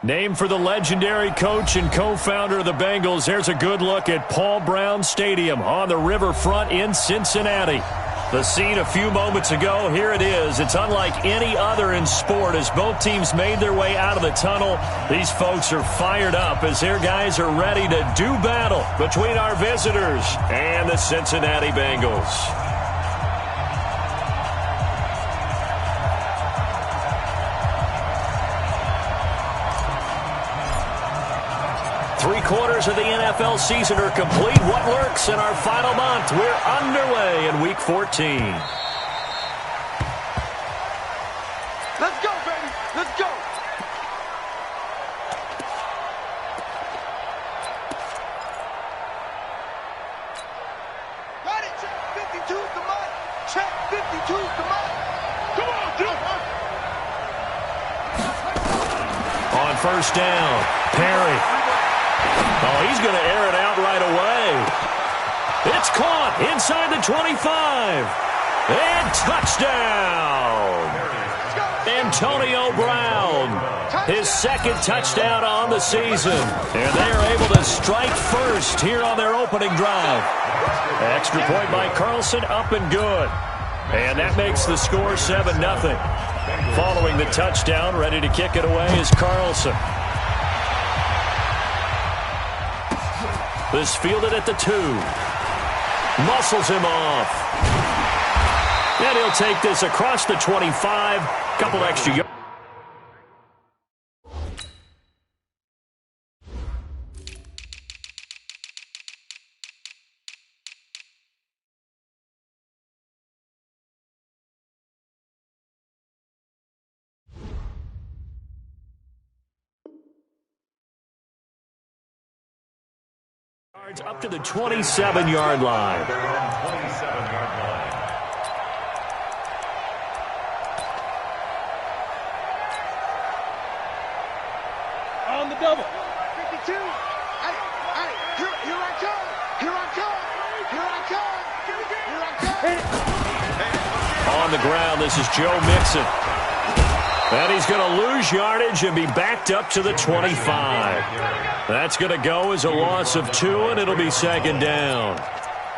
Named for the legendary coach and co-founder of the Bengals, there's a good look at Paul Brown Stadium on the riverfront in Cincinnati. The scene a few moments ago, here it is. It's unlike any other in sport as both teams made their way out of the tunnel. These folks are fired up as their guys are ready to do battle between our visitors and the Cincinnati Bengals. Three-quarters of the NFL season are complete. What lurks in our final month? We're underway in Week 14. Let's go, baby. Let's go. Got it. Check 52's the mic. Check 52's the mic. Come on, dude. On first down, Perry. Oh, he's going to air it out right away. It's caught inside the 25. And touchdown. Antonio Brown. His second touchdown on the season. And they are able to strike first here on their opening drive. Extra point by Carlson, up and good. And that makes the score 7-0. Following the touchdown, ready to kick it away is Carlson. This fielded at the 2. Muscles him off. And he'll take this across the 25. Couple extra yards. Up to the 27-yard line. On the double. 52. Hey, here I come. Here I come. Here I come. Here I come. On the ground, this is Joe Mixon. And he's going to lose yardage and be backed up to the 25. That's going to go as a loss of 2, and it'll be second down.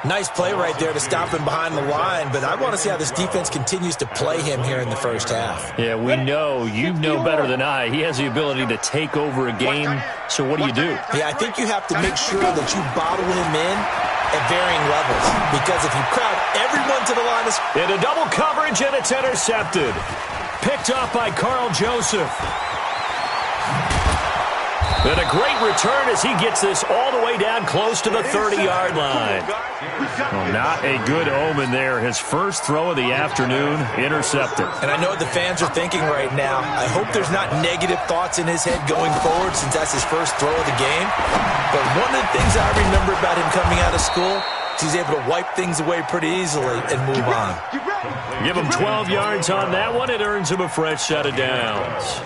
Nice play right there to stop him behind the line, but I want to see how this defense continues to play him here in the first half. Yeah, we know. You know better than I. He has the ability to take over a game, so what do you do? Yeah, I think you have to make sure that you bottle him in at varying levels, because if you crowd everyone to the line of... Into double coverage, and it's intercepted. Picked up by Carl Joseph. And a great return as he gets this all the way down close to the 30-yard line. Well, not a good omen there. His first throw of the afternoon, intercepted. And I know what the fans are thinking right now. I hope there's not negative thoughts in his head going forward since that's his first throw of the game. But one of the things I remember about him coming out of school is he's able to wipe things away pretty easily and move on. Give him 12 yards on that one. It earns him a fresh set of downs.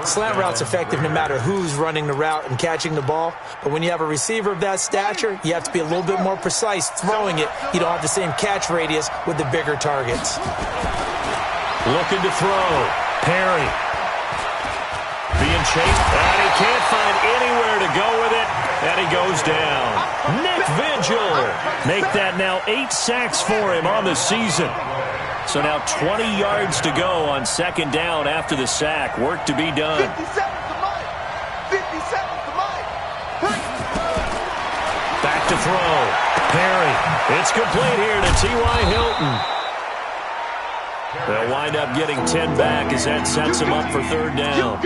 Slant route's effective no matter who's running the route and catching the ball. But when you have a receiver of that stature, you have to be a little bit more precise throwing it. You don't have the same catch radius with the bigger targets. Looking to throw. Perry. Being chased. And he can't find anywhere to go with it. And he goes down. Nick Vigil. Make that now 8 sacks for him on the season. So now 20 yards to go on second down after the sack. Work to be done. 57's the mic. 57's the mic. Back to throw. Perry. It's complete here to T.Y. Hilton. They'll wind up getting 10 back as that sets him up for third down.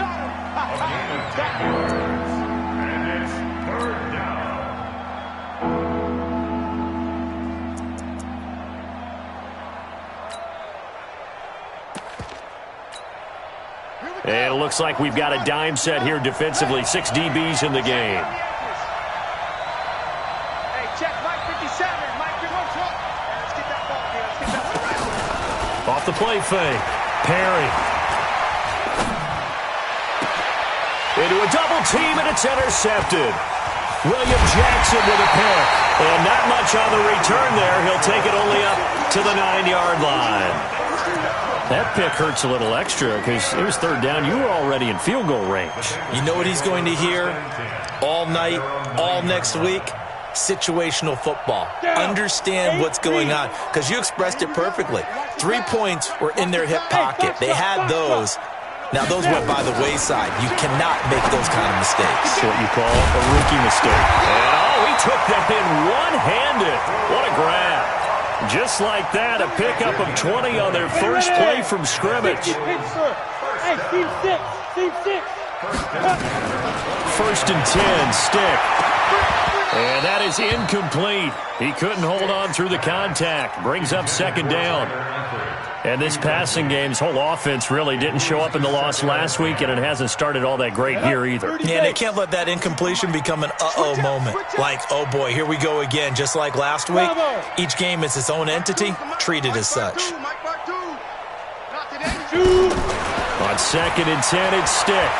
And it looks like we've got a dime set here defensively. 6 DBs in the game. Hey, check Mike 57. Mike, you're 112. Let's get that ball here. Let's get that ball. Off the play fake. Perry. Into a double team, and it's intercepted. William Jackson with a pick. And not much on the return there. He'll take it only up to the 9-yard line. That pick hurts a little extra because it was third down. You were already in field goal range. You know what he's going to hear all night, all next week? Situational football. Understand what's going on, because you expressed it perfectly. 3 points were in their hip pocket. They had those. Now, those went by the wayside. You cannot make those kind of mistakes. That's what you call a rookie mistake. And, he took that in one-handed. What a grab. Just like that, a pickup of 20 on their first play from scrimmage. Hey, team six. First and 10, Stick. And that is incomplete. He couldn't hold on through the contact. Brings up second down. And this passing game's whole offense really didn't show up in the loss last week, and it hasn't started all that great here either. Yeah, they can't let that incompletion become an uh-oh moment. Like, oh boy, here we go again, just like last week. Each game is its own entity, treated as such. On second and 10, it's Stick.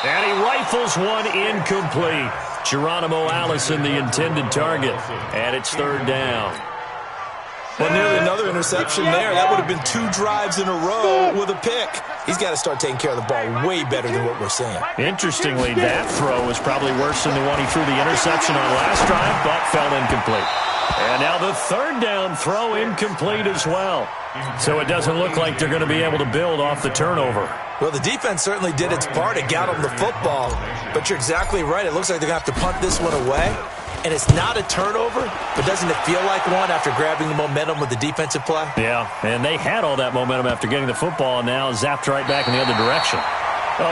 And he rifles one incomplete. Geronimo Allison, the intended target. And it's third down. Well, nearly another interception there. That would have been 2 drives in a row with a pick. He's got to start taking care of the ball way better than what we're seeing. Interestingly, that throw was probably worse than the one he threw the interception on last drive, but fell incomplete. And now the third down throw incomplete as well. So it doesn't look like they're going to be able to build off the turnover. Well, the defense certainly did its part. It got them the football. But you're exactly right. It looks like they're going to have to punt this one away. And it's not a turnover, but doesn't it feel like one after grabbing the momentum with the defensive play? Yeah, and they had all that momentum after getting the football, and now zapped right back in the other direction.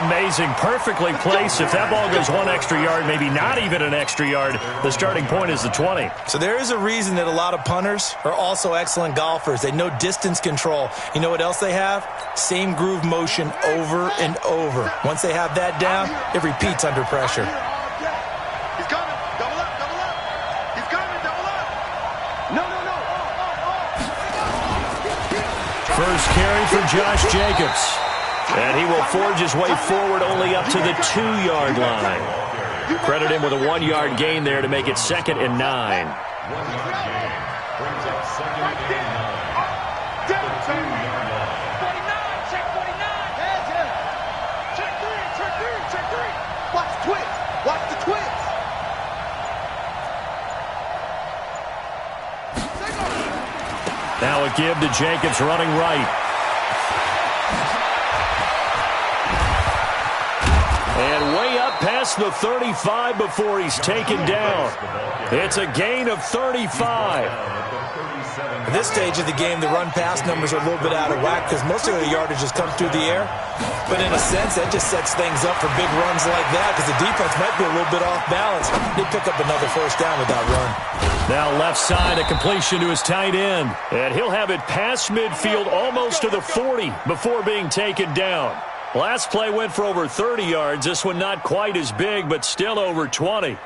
Amazing, perfectly placed. If that ball goes 1 extra yard, maybe not even an extra yard, the starting point is the 20. So there is a reason that a lot of punters are also excellent golfers. They know distance control. You know what else they have? Same groove motion over and over. Once they have that down, it repeats under pressure. First carry for Josh Jacobs. And he will forge his way forward only up to the 2-yard line. Credit him with a 1-yard gain there to make it 2nd and 9. Watch the twins. Now a give to Jacobs running right. And way up past the 35 before he's taken down. It's a gain of 35. At this stage of the game, the run-pass numbers are a little bit out of whack because most of the yardage has come through the air. But in a sense, that just sets things up for big runs like that because the defense might be a little bit off balance. They pick up another first down with that run. Now left side, a completion to his tight end. And he'll have it past midfield almost to the 40 before being taken down. Last play went for over 30 yards. This one not quite as big, but still over 20.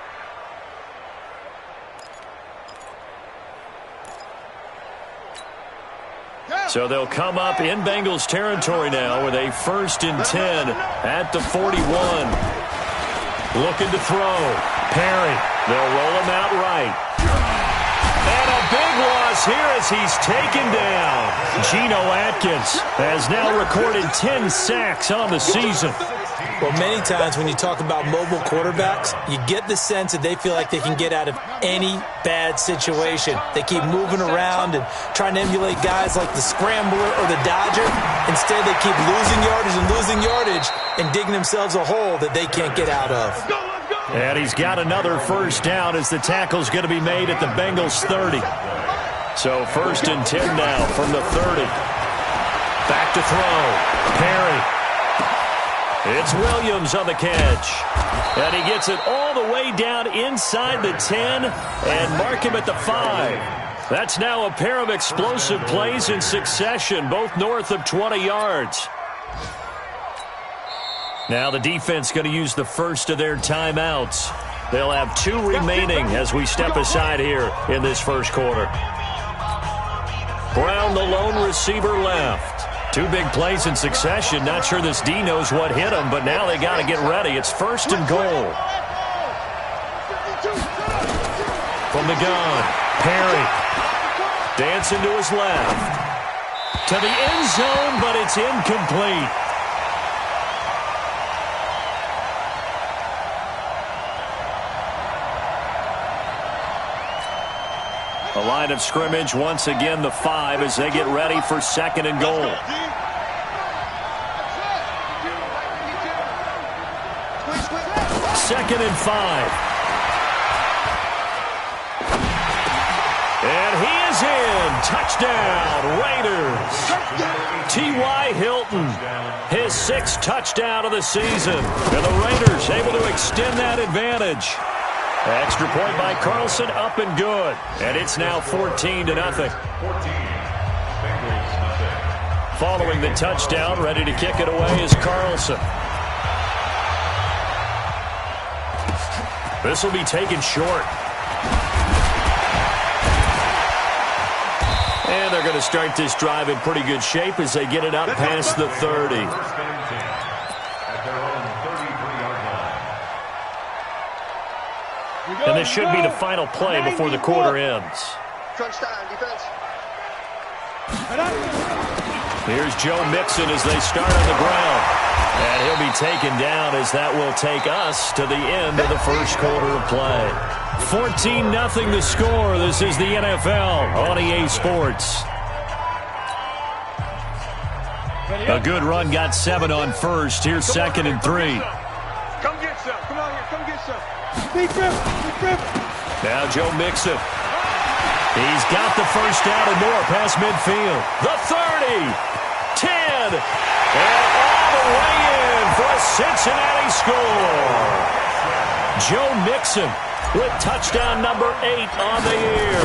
So they'll come up in Bengals territory now with a 1st and 10 at the 41. Looking to throw. Perry. They'll roll him out right. And a big loss here as he's taken down. Geno Atkins has now recorded 10 sacks on the season. Well, many times when you talk about mobile quarterbacks, you get the sense that they feel like they can get out of any bad situation. They keep moving around and trying to emulate guys like the Scrambler or the Dodger. Instead, they keep losing yardage and digging themselves a hole that they can't get out of. And he's got another first down as the tackle's going to be made at the Bengals 30. So 1st and 10 now from the 30. Back to throw. Perry. It's Williams on the catch. And he gets it all the way down inside the 10 and mark him at the 5. That's now a pair of explosive plays in succession, both north of 20 yards. Now the defense going to use the first of their timeouts. They'll have 2 remaining as we step aside here in this first quarter. Brown, the lone receiver, left. 2 big plays in succession. Not sure this D knows what hit him, but now they got to get ready. It's 1st and goal. From the gun, Perry. Dancing to his left. to the end zone, but it's incomplete. The line of scrimmage, once again, the 5 as they get ready for 2nd and goal. Second and 5. And he is in. Touchdown, Raiders. T.Y. Hilton, his 6th touchdown of the season. And the Raiders able to extend that advantage. Extra point by Carlson, up and good. And it's now 14-0. Following the touchdown, ready to kick it away is Carlson. This will be taken short. And they're going to start this drive in pretty good shape as they get it up past the 30. And this should be the final play before the quarter ends. Crunch time, defense. Here's Joe Mixon as they start on the ground. And he'll be taken down as that will take us to the end of the first quarter of play. 14-0 the score. This is the NFL on EA Sports. A good run, got 7 on first. Here's 2nd and 3. Come get some. Come on here. Come get some. Now Joe Mixon. He's got the first down and more past midfield. The 30, 10, and all the way in for a Cincinnati score. Joe Mixon with touchdown number 8 on the year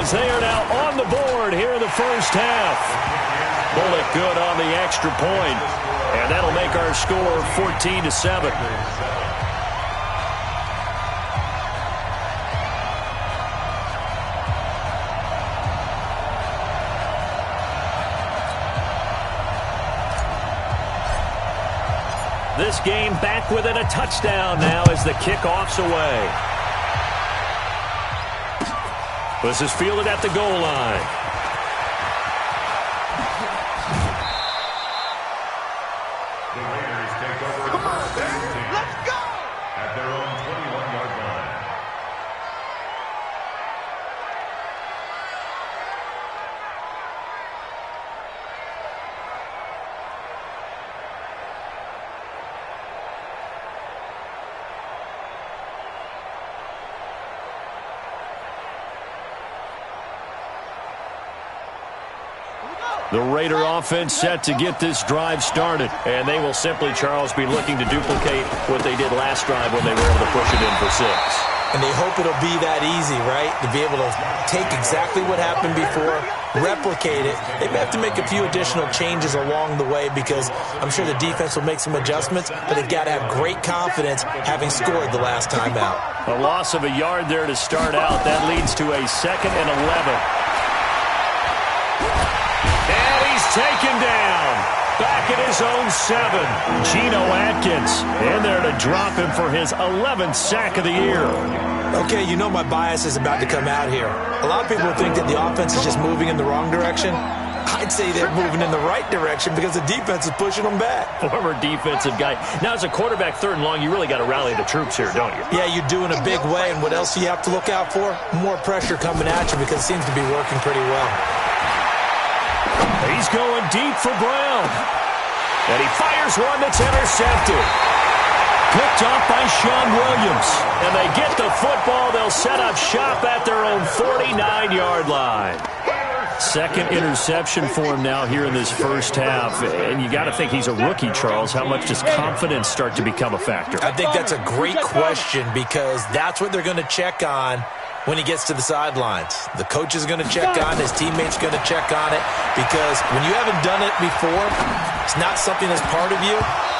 as they are now on the board here in the first half. Bullet good on the extra point, and that'll make our score 14-7. This game back within a touchdown now as the kickoff's away. This is fielded at the goal line. The Raiders take over. Come on, man. Let's go. At their own 21-yard line. The Raider offense set to get this drive started. And they will simply, Charles, be looking to duplicate what they did last drive when they were able to push it in for 6. And they hope it'll be that easy, right? To be able to take exactly what happened before, replicate it. They may have to make a few additional changes along the way because I'm sure the defense will make some adjustments, but they've got to have great confidence having scored the last time out. A loss of a yard there to start out. That leads to a 2nd and 11. And he's taken down. Back at his own 7. Geno Atkins in there to drop him for his 11th sack of the year. Okay, you know my bias is about to come out here. A lot of people think that the offense is just moving in the wrong direction. I'd say they're moving in the right direction because the defense is pushing them back. Former defensive guy. Now, as a quarterback 3rd and long, you really got to rally the troops here, don't you? Yeah, you're doing a big way, and what else do you have to look out for? More pressure coming at you because it seems to be working pretty well. He's going deep for Brown. And he fires one that's intercepted. Picked off by Sean Williams. And they get the football. They'll set up shop at their own 49-yard line. 2nd interception for him now here in this first half. And you got to think he's a rookie, Charles. How much does confidence start to become a factor? I think that's a great question because that's what they're going to check on when he gets to the sidelines. The coach is going to check on it. His teammates are going to check on it because when you haven't done it before, it's not something that's part of you.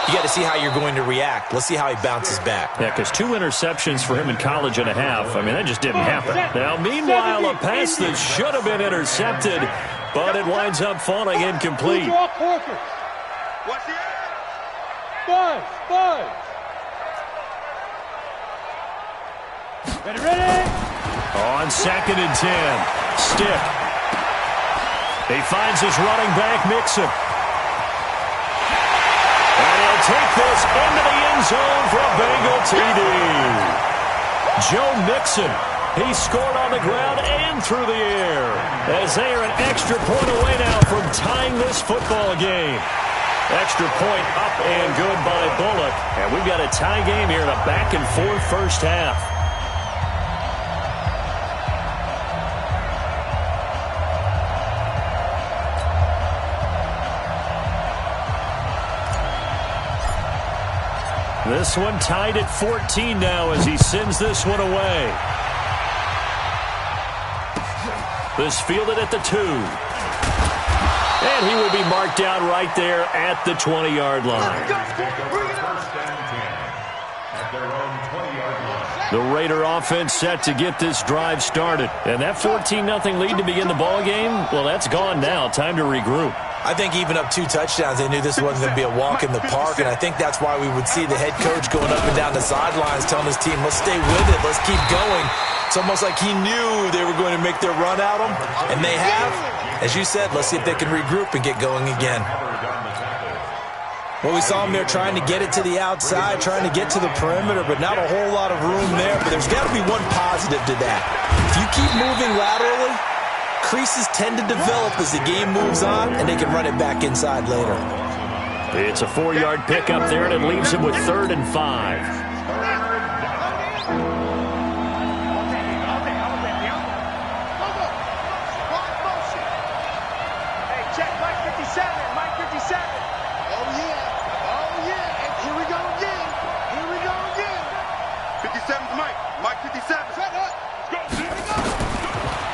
You got to see how you're going to react. Let's see how he bounces back. Yeah, because 2 interceptions for him in college and a half. I mean, that just didn't happen. Now, meanwhile, a pass that should have been intercepted, but it winds up falling incomplete. What's the end? 5. Ready? On 2nd and 10, Stick. He finds his running back, Mixon. And he'll take this into the end zone for a Bengal TD. Joe Mixon, he scored on the ground and through the air, as they are an extra point away now from tying this football game. Extra point up and good by Bullock. And we've got a tie game here in a back-and-forth first half. This one tied at 14 now as he sends this one away. This fielded at the 2. And he will be marked down right there at the 20-yard line. The Raider offense set to get this drive started. And that 14-0 lead to begin the ball game, well, that's gone now. Time to regroup. I think even up 2 touchdowns, they knew this wasn't going to be a walk in the park, and I think that's why we would see the head coach going up and down the sidelines telling his team, let's stay with it, let's keep going. It's almost like he knew they were going to make their run at him, and they have. As you said, let's see if they can regroup and get going again. Well, we saw him there trying to get it to the outside, trying to get to the perimeter, but not a whole lot of room there. But there's got to be one positive to that. If you keep moving laterally, creases tend to develop as the game moves on, and they can run it back inside later. It's a 4-yard pickup there, and it leaves him with 3rd and 5.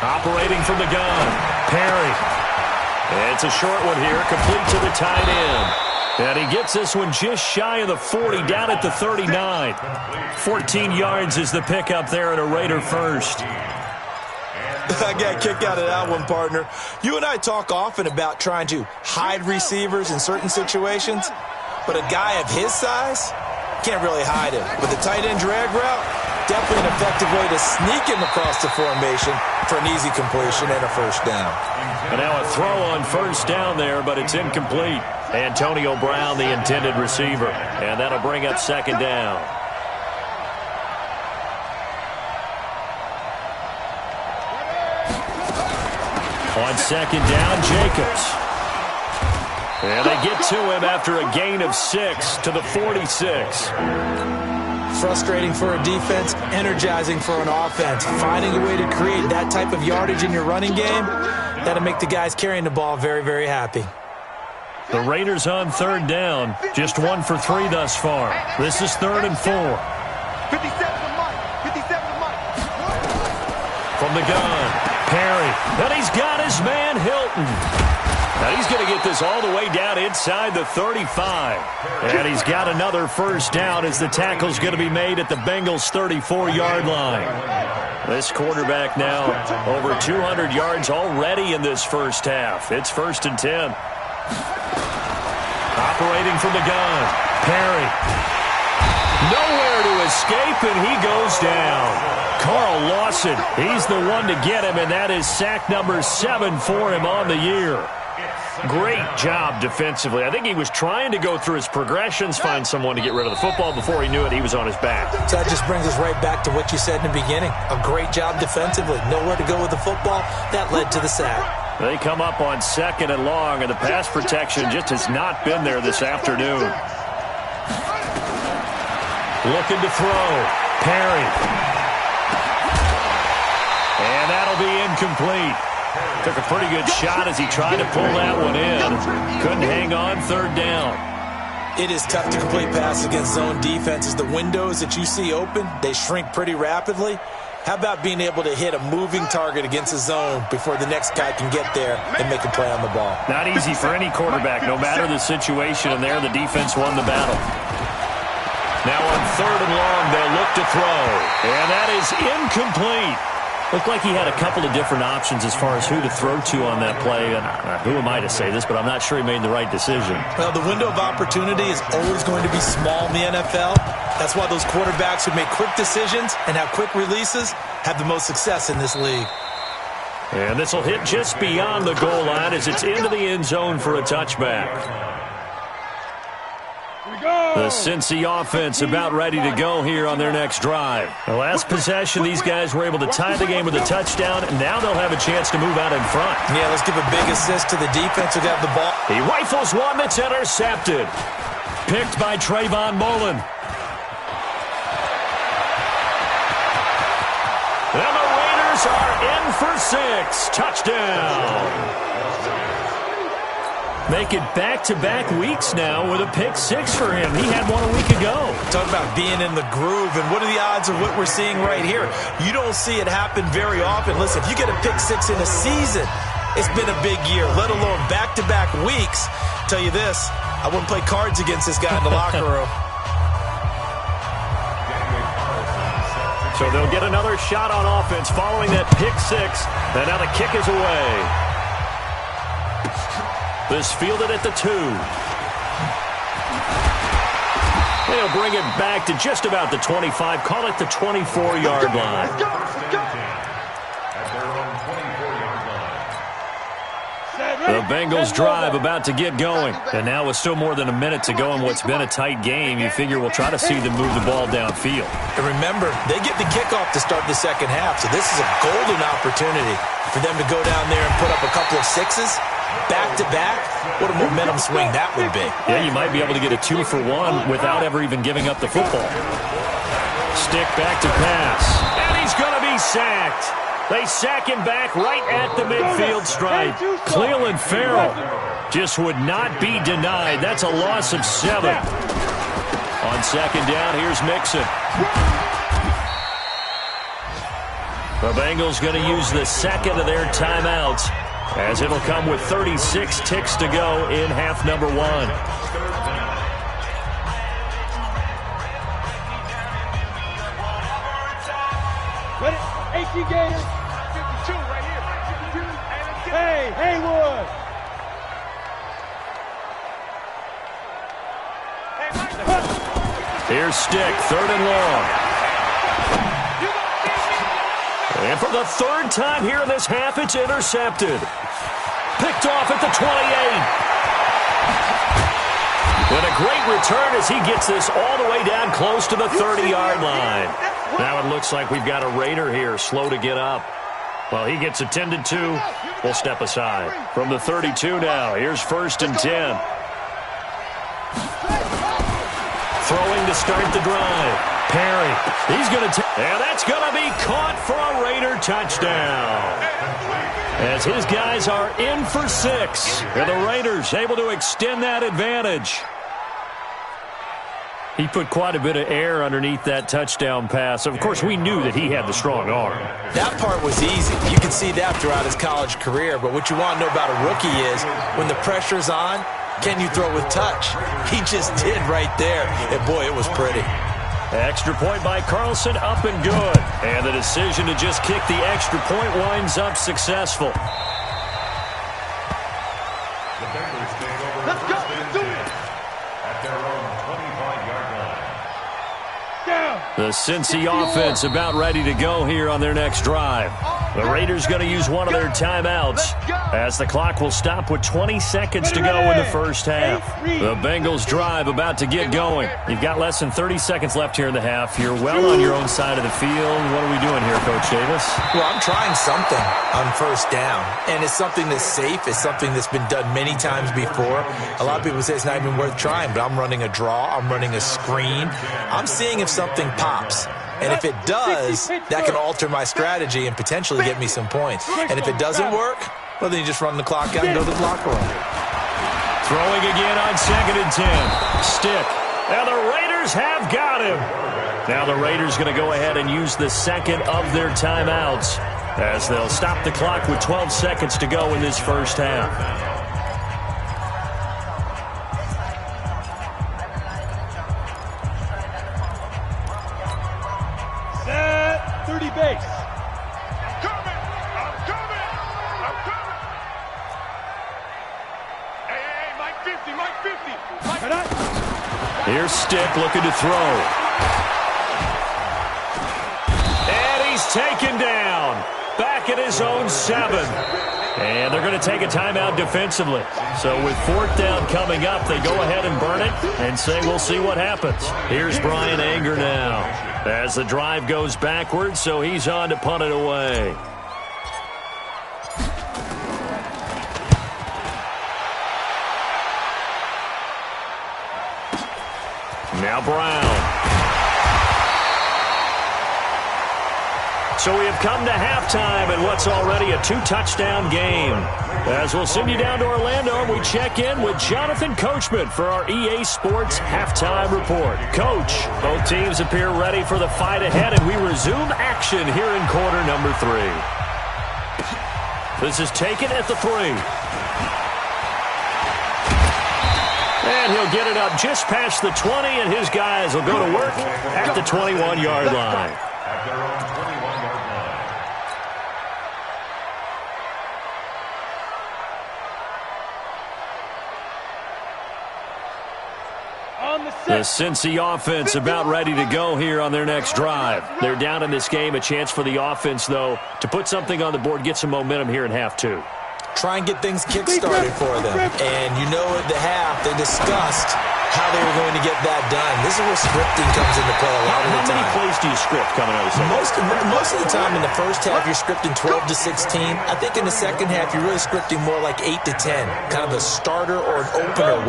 Operating from the gun, Perry. It's a short one here, complete to the tight end. And he gets this one just shy of the 40, down at the 39. 14 yards is the pickup there at a Raider first. I got a kick out of that one, partner. You and I talk often about trying to hide receivers in certain situations, but a guy of his size can't really hide him. But the tight end drag route, definitely an effective way to sneak him across the formation for an easy completion and a first down. And now a throw on first down there, but it's incomplete. Antonio Brown, the intended receiver. And that'll bring up 2nd down. On 2nd down, Jacobs. And they get to him after a gain of 6 to the 46. Frustrating for a defense, energizing for an offense. Finding a way to create that type of yardage in your running game, that'll make the guys carrying the ball very, very happy. The Raiders on 3rd down, just 1 for 3 thus far. This is 3rd and 4. 57 to Mike. 57 to Mike. From the gun, Perry. And he's got his man, Hilton. Now he's going to get this all the way down inside the 35. And he's got another first down as the tackle's going to be made at the Bengals' 34-yard line. This quarterback now over 200 yards already in this first half. It's 1st and 10. Operating from the gun, Perry. Nowhere to escape, and he goes down. Carl Lawson, he's the one to get him, and that is sack number 7 for him on the year. Great job defensively. I think he was trying to go through his progressions, find someone to get rid of the football. Before he knew it, he was on his back. So that just brings us right back to what you said in the beginning. A great job defensively. Nowhere to go with the football. That led to the sack. They come up on 2nd and long, and the pass protection just has not been there this afternoon. Looking to throw. Perry. And that'll be incomplete. Took a pretty good shot as he tried to pull that one in. Couldn't hang on 3rd down. It is tough to complete passes against zone defenses. The windows that you see open, they shrink pretty rapidly. How about being able to hit a moving target against a zone before the next guy can get there and make a play on the ball? Not easy for any quarterback, no matter the situation, and there the defense won the battle. Now on 3rd and long, they'll look to throw. And that is incomplete. Looked like he had a couple of different options as far as who to throw to on that play. And who am I to say this, but I'm not sure he made the right decision. Well, the window of opportunity is always going to be small in the NFL. That's why those quarterbacks who make quick decisions and have quick releases have the most success in this league. And this will hit just beyond the goal line as it's into the end zone for a touchback. The Cincy offense about ready to go here on their next drive. The last possession, these guys were able to tie the game with a touchdown, and now they'll have a chance to move out in front. Yeah, let's give a big assist to the defense who got the ball. He rifles one that's intercepted. Picked by Trayvon Mullen. And the Raiders are in for 6. Touchdown. Make it back-to-back weeks now with a pick-6 for him. He had one a week ago. Talk about being in the groove, and what are the odds of what we're seeing right here? You don't see it happen very often. Listen, if you get a pick-6 in a season, it's been a big year, let alone back-to-back weeks. I'll tell you this, I wouldn't play cards against this guy in the locker room. So they'll get another shot on offense following that pick-6, and now the kick is away. This fielded at the 2. They'll bring it back to just about the 25. Call it the 24-yard line. At their own 24-yard line. The Bengals drive about to get going. And now with still more than a minute to go in what's been a tight game, you figure we'll try to see them move the ball downfield. And remember, they get the kickoff to start the second half, so this is a golden opportunity for them to go down there and put up a couple of 6s. Back-to-back, what a momentum swing that would be. Yeah, you might be able to get a 2-for-1 without ever even giving up the football. Stick back to pass. And he's going to be sacked. They sack him back right at the midfield stripe. Cleveland Farrell just would not be denied. That's a loss of 7. On second down, here's Mixon. The Bengals going to use the second of their timeouts, as it'll come with 36 ticks to go in half number 1. Ready? 18 Gators. 52 right here. 52. Hey, Haywood. Here's Stick, 3rd and long. And for the 3rd time here in this half, it's intercepted. Picked off at the 28. And a great return as he gets this all the way down close to the 30-yard line. Now it looks like we've got a Raider here, slow to get up. Well, he gets attended to. We'll step aside. From the 32 now, here's 1st and 10. Throwing to start the drive. Perry, he's going to and that's going to be caught for a Raider touchdown. As his guys are in for 6. And the Raiders able to extend that advantage. He put quite a bit of air underneath that touchdown pass. Of course, we knew that he had the strong arm. That part was easy. You can see that throughout his college career. But what you want to know about a rookie is when the pressure's on, can you throw with touch? He just did right there. And, boy, it was pretty. Extra point by Carlson, up and good. And the decision to just kick the extra point winds up successful. The Bengals take over. Let's go. Let's do it. At their own 25-yard line. Down. The Cincy offense about ready to go here on their next drive. The Raiders going to use one of their timeouts as the clock will stop with 20 seconds to go in the first half. The Bengals drive about to get going. You've got less than 30 seconds left here in the half. You're well on your own side of the field. What are we doing here, Coach Davis? Well, I'm trying something on 1st down, and it's something that's safe. It's something that's been done many times before. A lot of people say it's not even worth trying, but I'm running a draw. I'm running a screen. I'm seeing if something pops. And if it does, that can alter my strategy and potentially get me some points. And if it doesn't work, well, then you just run the clock out and go to the locker room. Throwing again on 2nd and 10. Stick. And the Raiders have got him. Now the Raiders going to go ahead and use the second of their timeouts as they'll stop the clock with 12 seconds to go in this first half. 30 base. I'm coming. Hey, Mike 50, Mike 50. Here's Stick looking to throw. And he's taken down. back at his own 7. And they're going to take a timeout defensively. So with 4th down coming up, they go ahead and burn it and say we'll see what happens. Here's Brian Anger now as the drive goes backwards, so he's on to punt it away. Now Brown. So we have come to halftime in what's already a 2-touchdown game. As we'll send you down to Orlando, we check in with Jonathan Coachman for our EA Sports Halftime Report. Coach, both teams appear ready for the fight ahead, and we resume action here in quarter number 3. This is taken at the 3. And he'll get it up just past the 20, and his guys will go to work at the 21-yard line. At their own 21-yard line. The Cincy offense about ready to go here on their next drive. They're down in this game. A chance for the offense, though, to put something on the board, get some momentum here in half 2. Try and get things kick-started for them. And you know at the half, they discussed how they were going to get that done. This is where scripting comes into play a lot of the time. How many plays do you script coming out of the second? Most of the time in the first half, you're scripting 12 to 16. I think in the second half, you're really scripting more like 8 to 10. Kind of a starter or an opener,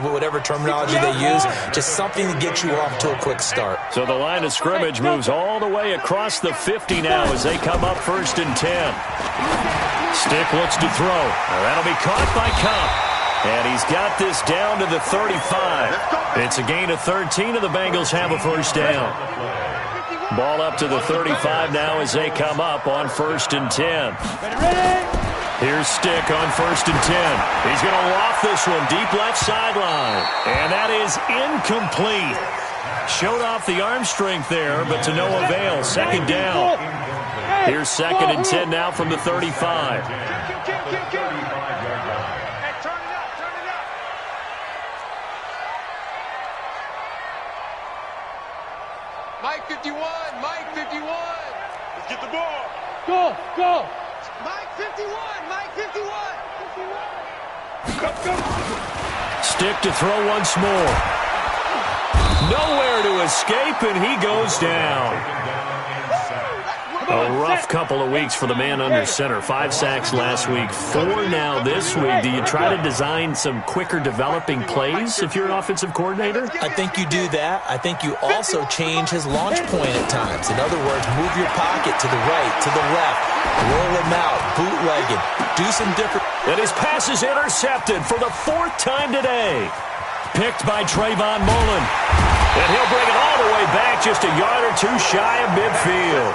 whatever terminology they use. Just something to get you off to a quick start. So the line of scrimmage moves all the way across the 50 now as they come up 1st and 10. Stick looks to throw. That'll be caught by Cup. And he's got this down to the 35. It's a gain of 13, and the Bengals have a 1st down. Ball up to the 35 now as they come up on 1st and 10. Here's Stick on 1st and 10. He's going to loft this one deep left sideline. And that is incomplete. Showed off the arm strength there, but to no avail. 2nd down. Here's 2nd and 10 now from the 35. Mike 51, Mike 51. Let's get the ball. Go. Mike 51, Mike 51. Stick to throw once more. Nowhere to escape, and he goes down. A rough couple of weeks for the man under center. 5 sacks last week, 4 now this week. Do you try to design some quicker developing plays if you're an offensive coordinator? I think you do that. I think you also change his launch point at times. In other words, move your pocket to the right, to the left, roll him out, bootleg it, do some different. And his pass is intercepted for the 4th time today. Picked by Trayvon Mullen. And he'll bring it all the way back just a yard or 2 shy of midfield.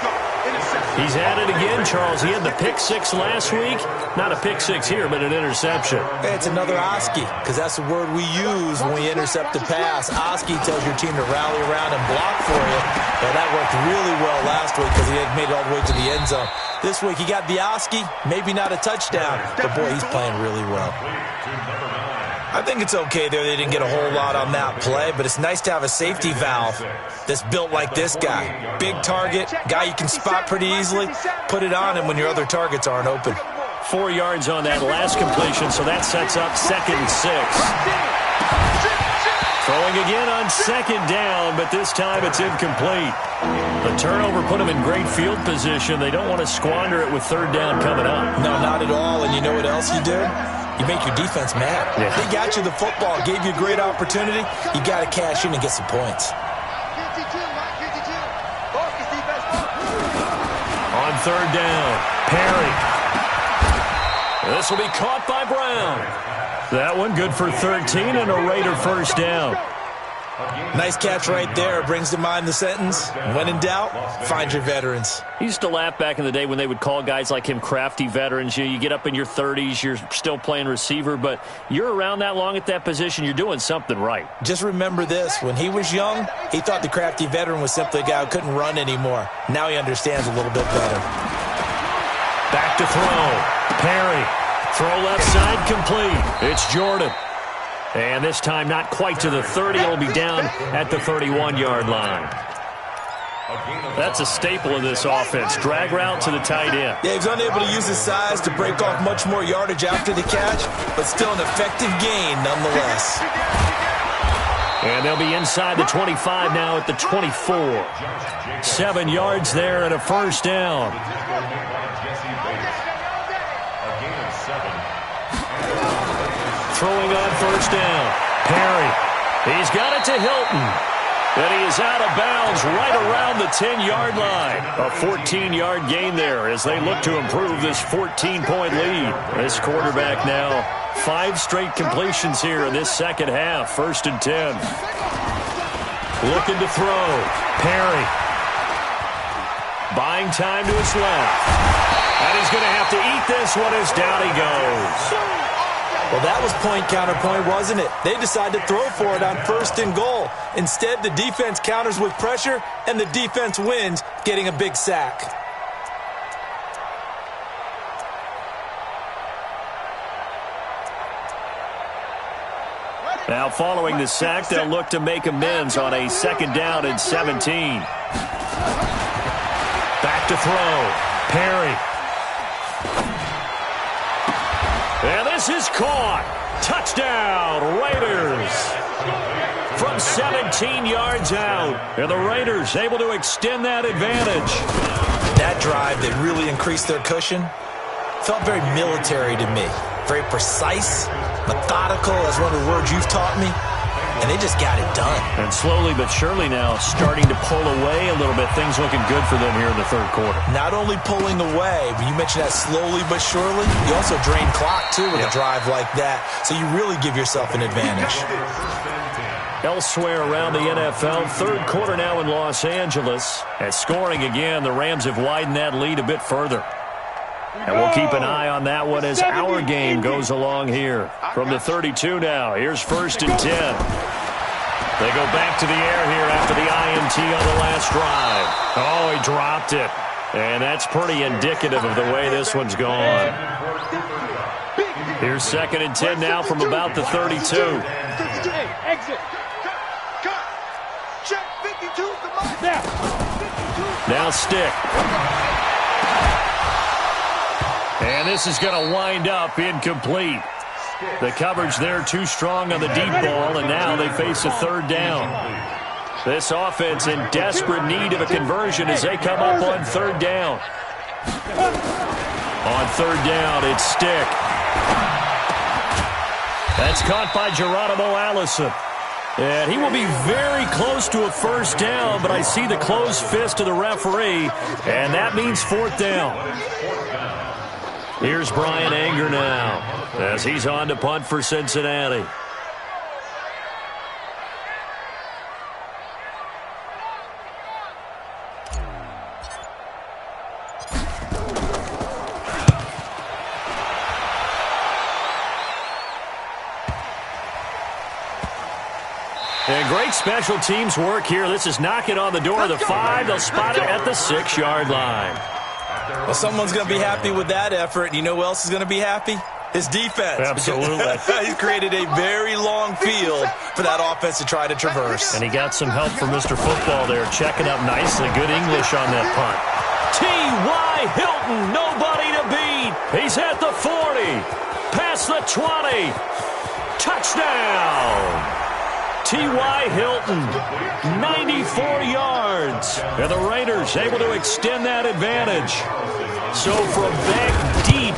He's at it again, Charles. He had the pick 6 last week. Not a pick 6 here, but an interception. It's another Oski, because that's the word we use when we intercept a pass. Oski tells your team to rally around and block for you. And that worked really well last week because he had made it all the way to the end zone. This week he got the Oski, maybe not a touchdown, but boy, he's playing really well. I think it's okay there. They didn't get a whole lot on that play, but it's nice to have a safety valve that's built like this guy. Big target, guy you can spot pretty easily. Put it on him when your other targets aren't open. 4 yards on that last completion, so that sets up 2nd and 6. Throwing again on 2nd down, but this time it's incomplete. The turnover put them in great field position. They don't want to squander it with 3rd down coming up. No, not at all. And you know what else you do? You make your defense mad. Yeah. They got you the football, gave you a great opportunity. You got to cash in and get some points. 52, Mike 52. Focus defense. On 3rd down, Perry. This will be caught by Brown. That one good for 13 and a Raider 1st down. Nice catch right there. Brings to mind the sentence, when in doubt, find your veterans. He used to laugh back in the day when they would call guys like him crafty veterans. You get up in your 30s, you're still playing receiver, but you're around that long at that position, you're doing something right. Just remember this. When he was young, he thought the crafty veteran was simply a guy who couldn't run anymore. Now he understands a little bit better. Back to throw. Perry. Throw left side complete. It's Jordan. And this time not quite to the 30. It'll be down at the 31-yard line. That's a staple of this offense. Drag route to the tight end. Yeah, he's unable to use his size to break off much more yardage after the catch, but still an effective gain nonetheless. And they'll be inside the 25 now at the 24. 7 yards there and a first down. Throwing on first down. Perry. He's got it to Hilton. And he is out of bounds right around the 10-yard line. A 14-yard gain there as they look to improve this 14-point lead. This quarterback now 5 straight completions here in this second half. 1st and 10. Looking to throw. Perry. Buying time to his left. And he's going to have to eat this one as down he goes. Well, that was point-counterpoint, wasn't it? They decided to throw for it on 1st and goal. Instead, the defense counters with pressure, and the defense wins, getting a big sack. Now, following the sack, they'll look to make amends on a 2nd down and 17. Back to throw. Perry. And this is caught. Touchdown, Raiders. From 17 yards out. And the Raiders able to extend that advantage. That drive that really increased their cushion felt very military to me. Very precise, methodical, that's one of the words you've taught me. And they just got it done. And slowly but surely now starting to pull away a little bit. Things looking good for them here in the 3rd quarter. Not only pulling away, but you mentioned that slowly but surely, you also drain clock, too, with a drive like that. So you really give yourself an advantage. Elsewhere around the NFL, 3rd quarter now in Los Angeles. As scoring again, the Rams have widened that lead a bit further. And we'll keep an eye on that one as our game goes along here. From the 32 now, here's 1st and 10. They go back to the air here after the INT on the last drive. Oh, he dropped it. And that's pretty indicative of the way this one's gone. Here's 2nd and 10 now from about the 32. Exit. Cut. Check 52. Now stick. And this is going to wind up incomplete. The coverage there too strong on the deep ball, and now they face a 3rd down. This offense in desperate need of a conversion as they come up on 3rd down. On 3rd down, it's stick. That's caught by Geronimo Allison. And he will be very close to a 1st down, but I see the closed fist of the referee, and that means 4th down. Here's Brian Anger now as he's on to punt for Cincinnati. And great special teams work here. This is knocking on the door of the 5. They'll spot it at the 6-yard line. Well, someone's going to be happy with that effort. And you know who else is going to be happy? His defense. Absolutely. He's created a very long field for that offense to try to traverse. And he got some help from Mr. Football there, checking up nicely. Good English on that punt. T.Y. Hilton, nobody to beat. He's at the 40, past the 20. Touchdown. T.Y. Hilton, 94 yards. And the Raiders able to extend that advantage. So from back deep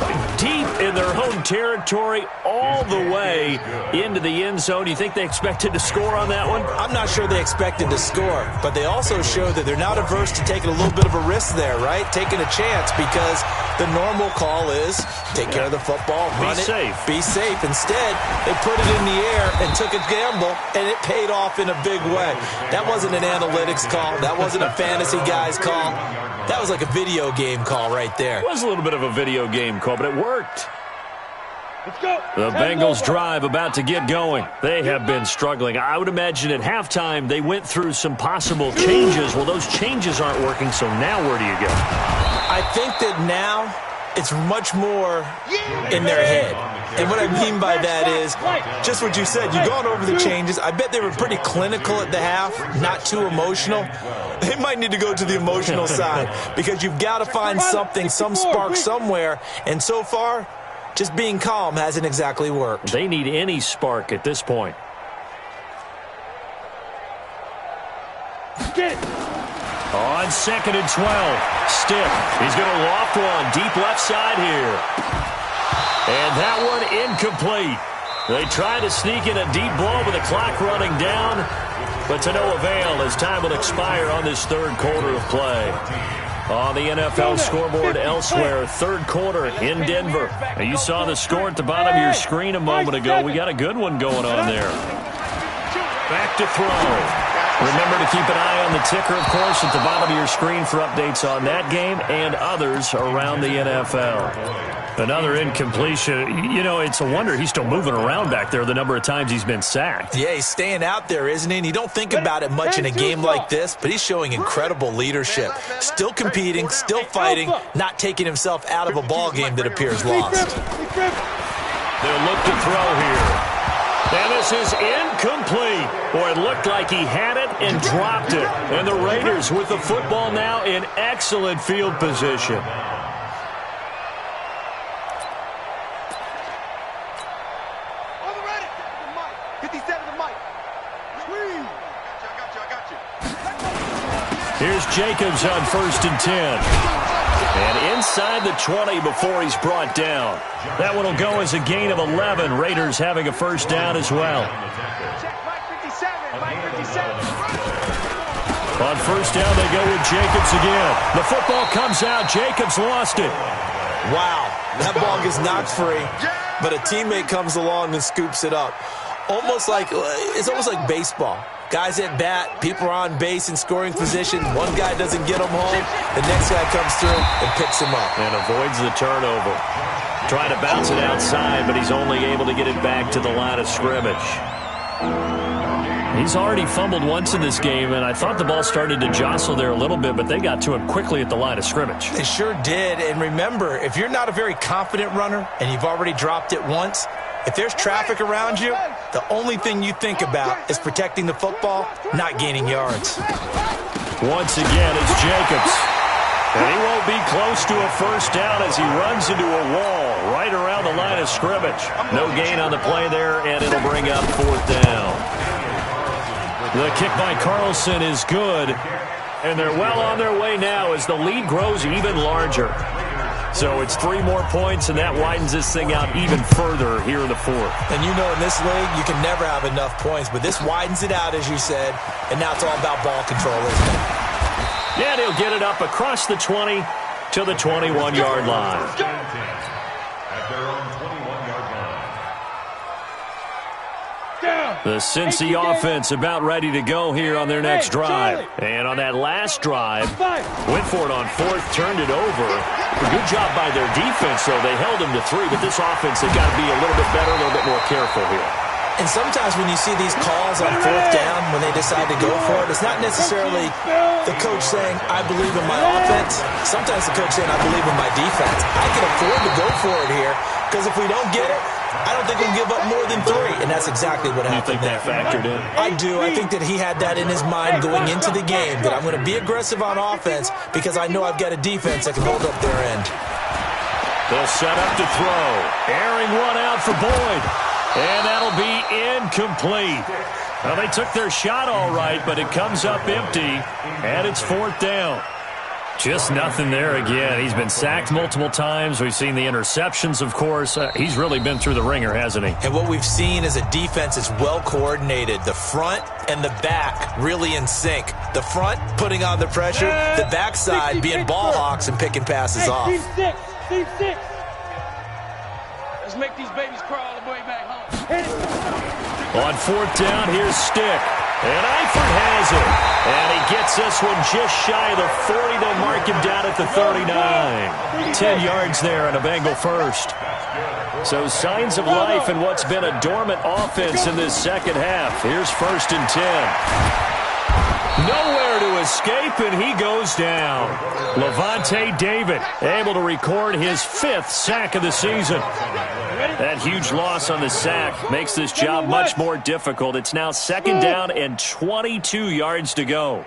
in their own territory all the way into the end zone, you think they expected to score on that one? I'm not sure they expected to score, but they also showed that they're not averse to taking a little bit of a risk there, right? Taking a chance, because the normal call is take care of the football, run it, be safe. Instead, they put it in the air and took a gamble, and it paid off in a big way. That wasn't an analytics call. That wasn't a fantasy guy's call. That was like a video game call right there. It was a little bit of a video game call, but it worked. Let's go. The Bengals drive about to get going. They have been struggling. I would imagine at halftime they went through some possible changes. Well, those changes aren't working, so now where do you go? I think that now It's much more in their head. And what I mean by that is just what you said. You've gone over the changes. I bet they were pretty clinical at the half, not too emotional. They might need to go to the emotional side because you've got to find something, some spark somewhere. And so far, just being calm hasn't exactly worked. They need any spark at this point. On 2nd and 12, Stick. He's going to loft one deep left side here. And that one incomplete. They try to sneak in a deep blow with the clock running down, but to no avail as time will expire on this third quarter of play. On the NFL scoreboard elsewhere, third quarter in Denver. And you saw the score at the bottom of your screen a moment ago. We got a good one going on there. Back to throw. Remember to keep an eye on the ticker, of course, at the bottom of your screen for updates on that game and others around the NFL. Another incompletion. You know, it's a wonder he's still moving around back there the number of times he's been sacked. Yeah, he's staying out there, isn't he? And you don't think about it much in a game like this, but he's showing incredible leadership. Still competing, still fighting, not taking himself out of a ball game that appears lost. They'll look to throw here. And this is incomplete. Boy, it looked like he had it and dropped it. And the Raiders with the football now in excellent field position. Here's Jacobs on 1st and 10. And inside the 20 before he's brought down. That one will go as a gain of 11. Raiders having a first down as well. On first down, they go with Jacobs again. The football comes out. Jacobs lost it. Wow, that ball gets knocked free, but a teammate comes along and scoops it up. It's almost like baseball. Guys at bat, people are on base in scoring position. One guy doesn't get him home. The next guy comes through and picks him up. And avoids the turnover. Trying to bounce it outside, but he's only able to get it back to the line of scrimmage. He's already fumbled once in this game, and I thought the ball started to jostle there a little bit, but they got to him quickly at the line of scrimmage. They sure did. And remember, if you're not a very confident runner and you've already dropped it once, if there's traffic around you, the only thing you think about is protecting the football, not gaining yards. Once again, it's Jacobs. And he won't be close to a first down as he runs into a wall right around the line of scrimmage. No gain on the play there, and it'll bring up 4th down. The kick by Carlson is good. And they're well on their way now as the lead grows even larger. So it's 3 more points, and that widens this thing out even further here in the 4th. And you know in this league, you can never have enough points, but this widens it out, as you said, and now it's all about ball control, isn't it? Yeah, he'll get it up across the 20 to the 21-yard line. At their own 21-yard line. The Cincy offense about ready to go here on their next drive. And on that last drive, went for it on 4th, turned it over. A good job by their defense, though. They held them to 3, but this offense, they've got to be a little bit better, a little bit more careful here. And sometimes when you see these calls on 4th down, when they decide to go for it, it's not necessarily the coach saying, I believe in my offense. Sometimes the coach saying, I believe in my defense. I can afford to go for it here, because if we don't get it, I don't think we'll give up more than 3. And that's exactly what happened there. You think that factored in? I do. I think that he had that in his mind going into the game, that I'm going to be aggressive on offense because I know I've got a defense that can hold up their end. They'll set up to throw. Airing one out for Boyd. And that'll be incomplete. Well, they took their shot all right, but it comes up empty, and it's 4th down. Just nothing there again. He's been sacked multiple times. We've seen the interceptions, of course. He's really been through the ringer, hasn't he? And what we've seen is a defense that's well coordinated. The front and the back really in sync. The front putting on the pressure, the backside being ball hawks and picking passes off. Team 6. Let's make these babies crawl all the way back home. On 4th down, here's Stick. And Eifert has it. And he gets this one just shy of the 40. They'll mark him down at the 39. 10 yards there and a Bengal first. So signs of life in what's been a dormant offense in this second half. Here's 1st and 10. Nowhere to escape, and he goes down. Levante David able to record his 5th sack of the season. That huge loss on the sack makes this job much more difficult. It's now 2nd down and 22 yards to go.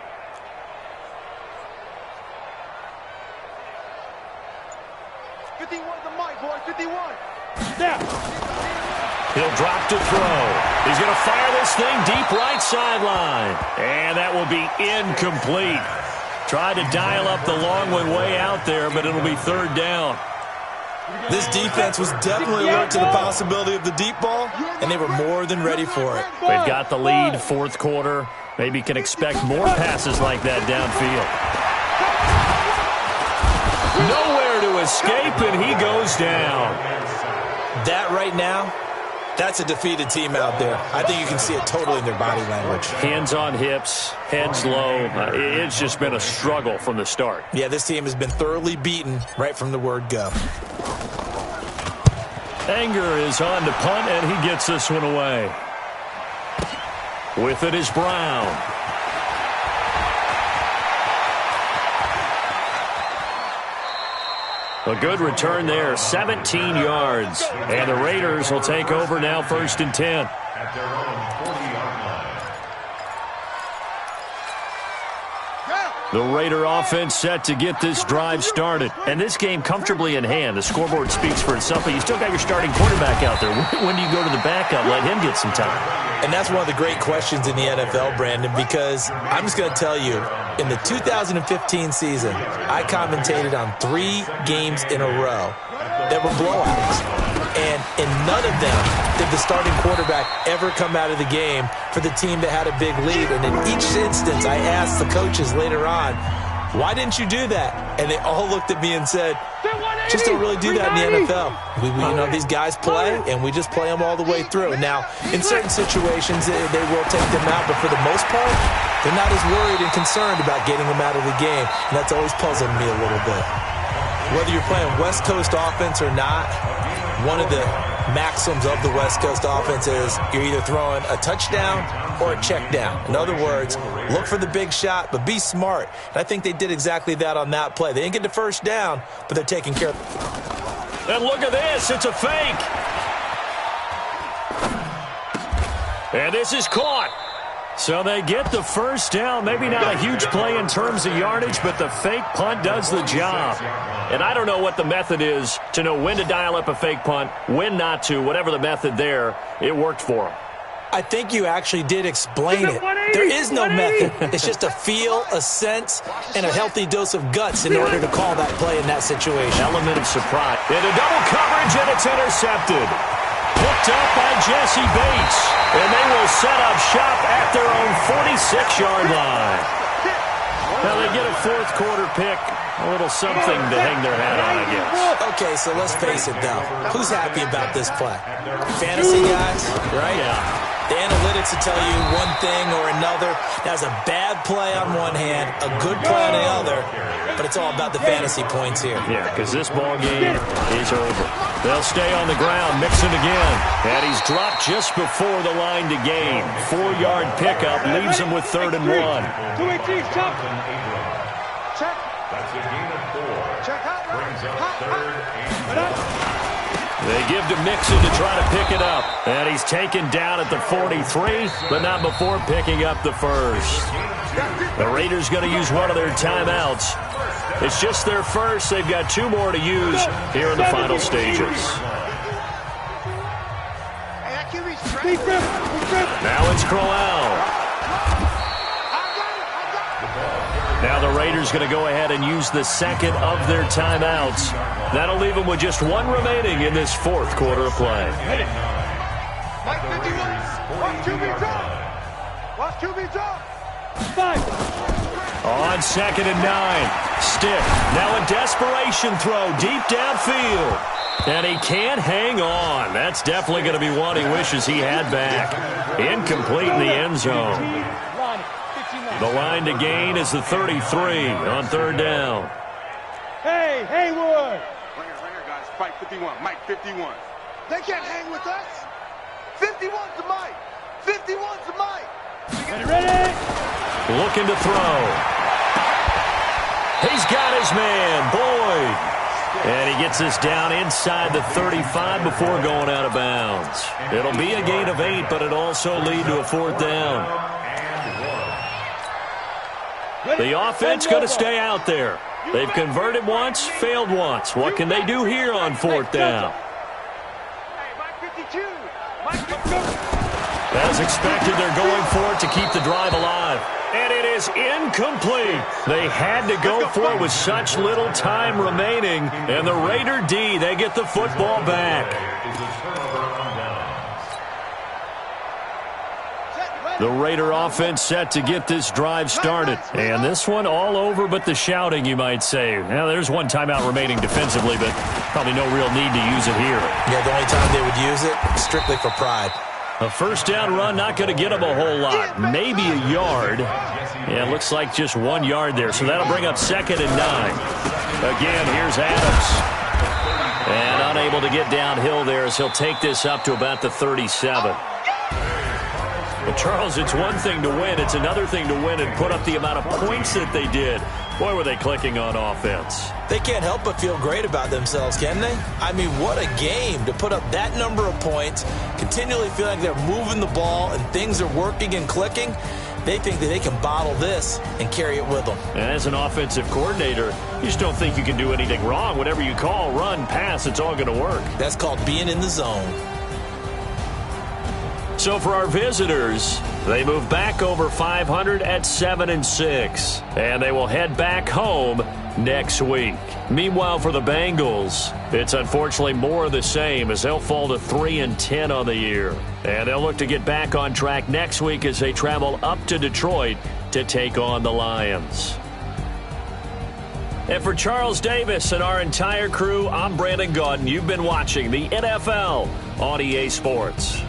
He'll drop to throw. He's going to fire this thing deep right sideline. And that will be incomplete. Tried to dial up the long one way out there, but it'll be 3rd down. This defense was definitely alert to the possibility of the deep ball, and they were more than ready for it. They've got the lead, 4th quarter. Maybe can expect more passes like that downfield. Nowhere to escape, and he goes down. That right now, that's a defeated team out there. I think you can see it totally in their body language. Hands on hips, heads low. It's just been a struggle from the start. Yeah, this team has been thoroughly beaten right from the word go. Anger is on to punt, and he gets this one away. With it is Brown. A good return there, 17 yards. And the Raiders will take over now, 1st and 10. At their own 40-yard line. The Raider offense set to get this drive started. And this game comfortably in hand. The scoreboard speaks for itself, but you still got your starting quarterback out there. When do you go to the backup, let him get some time? And that's one of the great questions in the NFL, Brandon, because I'm just going to tell you, in the 2015 season, I commentated on 3 games in a row that were blowouts. And in none of them did the starting quarterback ever come out of the game for the team that had a big lead. And in each instance, I asked the coaches later on, why didn't you do that? And they all looked at me and said, just don't really do that in the NFL. These guys play, and we just play them all the way through. Now, in certain situations, they will take them out, but for the most part, they're not as worried and concerned about getting them out of the game, and that's always puzzled me a little bit. Whether you're playing West Coast offense or not, one of the maxims of the West Coast offense is you're either throwing a touchdown or a check down. In other words, look for the big shot, but be smart. And I think they did exactly that on that play. They didn't get the 1st down, but they're taking care of it. And look at this. It's a fake. And this is caught. So they get the 1st down. Maybe not a huge play in terms of yardage, but the fake punt does the job. And I don't know what the method is to know when to dial up a fake punt, when not to. Whatever the method there, it worked for them. I think you actually did explain it. There is no method. It's just a feel, a sense, and a healthy dose of guts in order to call that play in that situation. Element of surprise. Into double coverage, and it's intercepted. Picked up by Jesse Bates. And they will set up shop at their own 46-yard line. Now they get a 4th quarter pick. A little something to hang their hat on, I guess. Okay, so let's face it, though. Who's happy about this play? Fantasy guys, right? Yeah. The analytics will tell you one thing or another. That's a bad play on one hand, a good play on the other, but it's all about the fantasy points here. Yeah, because this ball game is over. They'll stay on the ground, mixing again. And he's dropped just before the line to gain. 4-yard pickup leaves him with 3rd and 1. 2-18, check. Check. That's a gain of 4. Check out. Brings up 3rd and 1. They give to Mixon to try to pick it up. And he's taken down at the 43, but not before picking up the 1st. The Raiders going to use one of their timeouts. It's just their 1st. They've got 2 more to use here in the final stages. Now it's Crowell. Now the Raiders going to go ahead and use the 2nd of their timeouts. That'll leave them with just 1 remaining in this 4th quarter of play. Mike 51. Watch 2 beats up. Watch 2 beats up. 5. On 2nd and 9. Stick. Now a desperation throw deep downfield. And he can't hang on. That's definitely going to be one he wishes he had back. Incomplete in the end zone. The line to gain is the 33 on 3rd down. Hey, Haywood. Right here, guys. Fight 51. Mike 51. They can't hang with us. 51's the Mike. 51's the Mike. Ready? looking to throw. He's got his man, Boyd. And he gets this down inside the 35 before going out of bounds. It'll be a gain of 8, but it'll also lead to a 4th down. The offense going to stay out there. They've converted once, failed once. What can they do here on 4th down? As expected, they're going for it to keep the drive alive. And it is incomplete. They had to go for it with such little time remaining. And the Raider D, they get the football back. The Raider offense set to get this drive started. And this one all over but the shouting, you might say. Now, there's one timeout remaining defensively, but probably no real need to use it here. Yeah, the only time they would use it, strictly for pride. A first down run, not going to get them a whole lot. Maybe a yard. Yeah, it looks like just 1 yard there. So that'll bring up 2nd and 9. Again, here's Adams. And unable to get downhill there as he'll take this up to about the 37. But, Charles, it's one thing to win. It's another thing to win and put up the amount of points that they did. Boy, were they clicking on offense. They can't help but feel great about themselves, can they? I mean, what a game to put up that number of points, continually feel like they're moving the ball and things are working and clicking. They think that they can bottle this and carry it with them. And as an offensive coordinator, you just don't think you can do anything wrong. Whatever you call, run, pass, it's all going to work. That's called being in the zone. So for our visitors, they move back over 500 at 7-6, and they will head back home next week. Meanwhile, for the Bengals, it's unfortunately more of the same as they'll fall to 3-10 on the year. And they'll look to get back on track next week as they travel up to Detroit to take on the Lions. And for Charles Davis and our entire crew, I'm Brandon Gaudin. You've been watching the NFL on EA Sports.